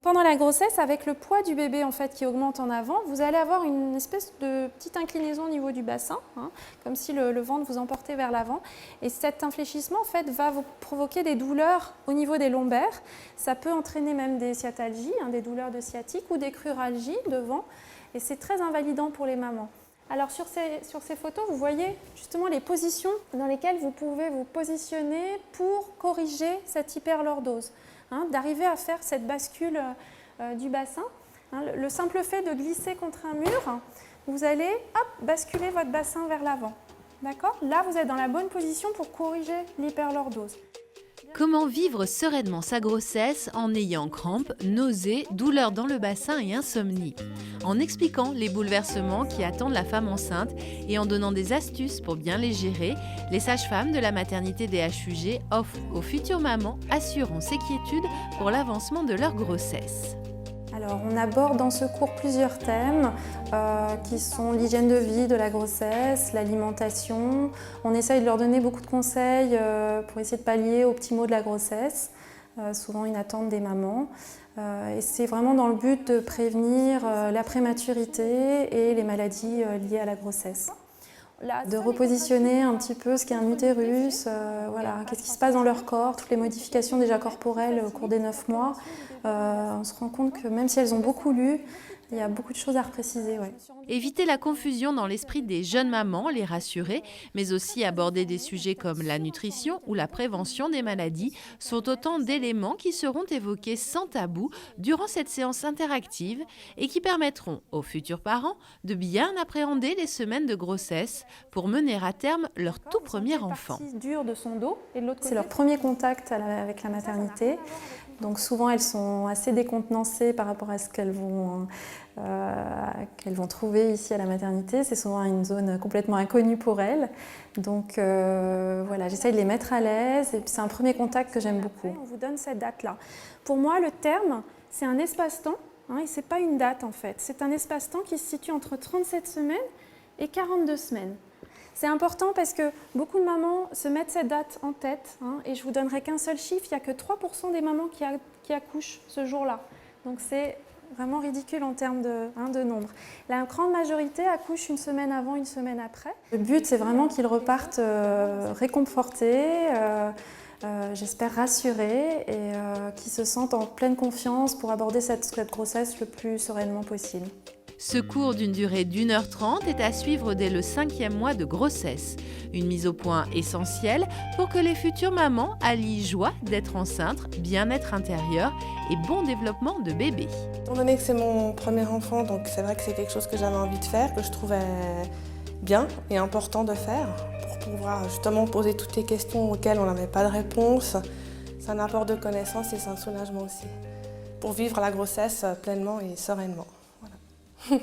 Pendant la grossesse, avec le poids du bébé en fait, qui augmente en avant, vous allez avoir une espèce de petite inclinaison au niveau du bassin, hein, comme si le ventre vous emportait vers l'avant. Et cet infléchissement en fait, va vous provoquer des douleurs au niveau des lombaires. Ça peut entraîner même des sciatalgies, hein, des douleurs de sciatique ou des cruralgies devant. Et c'est très invalidant pour les mamans. Alors sur ces photos, vous voyez justement les positions dans lesquelles vous pouvez vous positionner pour corriger cette hyperlordose. Hein, d'arriver à faire cette bascule du bassin. Hein, le simple fait de glisser contre un mur, vous allez basculer votre bassin vers l'avant. D'accord ? Là, vous êtes dans la bonne position pour corriger l'hyperlordose. Comment vivre sereinement sa grossesse en ayant crampes, nausées, douleurs dans le bassin et insomnie? En expliquant les bouleversements qui attendent la femme enceinte et en donnant des astuces pour bien les gérer, les sages-femmes de la maternité des HUG offrent aux futures mamans assurance et quiétude pour l'avancement de leur grossesse. Alors, on aborde dans ce cours plusieurs thèmes qui sont l'hygiène de vie de la grossesse, l'alimentation. On essaye de leur donner beaucoup de conseils pour essayer de pallier aux petits maux de la grossesse, souvent une attente des mamans. Et c'est vraiment dans le but de prévenir la prématurité et les maladies liées à la grossesse. De repositionner un petit peu ce qu'est un utérus, voilà, qu'est-ce qui se passe dans leur corps, toutes les modifications déjà corporelles au cours des 9 mois. On se rend compte que même si elles ont beaucoup lu, il y a beaucoup de choses à repréciser. Ouais. Éviter la confusion dans l'esprit des jeunes mamans, les rassurer, mais aussi aborder des sujets comme la nutrition ou la prévention des maladies sont autant d'éléments qui seront évoqués sans tabou durant cette séance interactive et qui permettront aux futurs parents de bien appréhender les semaines de grossesse pour mener à terme leur tout premier enfant. C'est leur premier contact avec la maternité. Donc souvent, elles sont assez décontenancées par rapport à ce qu'elles vont trouver ici à la maternité. C'est souvent une zone complètement inconnue pour elles. Donc voilà, j'essaye de les mettre à l'aise et puis c'est un premier contact que j'aime beaucoup. On vous donne cette date-là. Pour moi, le terme, c'est un espace-temps hein, et ce n'est pas une date en fait. C'est un espace-temps qui se situe entre 37 semaines et 42 semaines. C'est important parce que beaucoup de mamans se mettent cette date en tête hein, et je vous donnerai qu'un seul chiffre, il n'y a que 3% des mamans qui accouchent ce jour-là. Donc c'est vraiment ridicule en termes de nombre. La grande majorité accouche une semaine avant, une semaine après. Le but c'est vraiment qu'ils repartent réconfortés, j'espère rassurés et qu'ils se sentent en pleine confiance pour aborder cette grossesse le plus sereinement possible. Ce cours d'une durée d'1h30 est à suivre dès le 5e mois de grossesse. Une mise au point essentielle pour que les futures mamans allient joie d'être enceinte, bien-être intérieur et bon développement de bébé. Étant donné que c'est mon premier enfant, donc c'est vrai que c'est quelque chose que j'avais envie de faire, que je trouvais bien et important de faire pour pouvoir justement poser toutes les questions auxquelles on n'avait pas de réponse. C'est un apport de connaissances et c'est un soulagement aussi pour vivre la grossesse pleinement et sereinement. Voilà.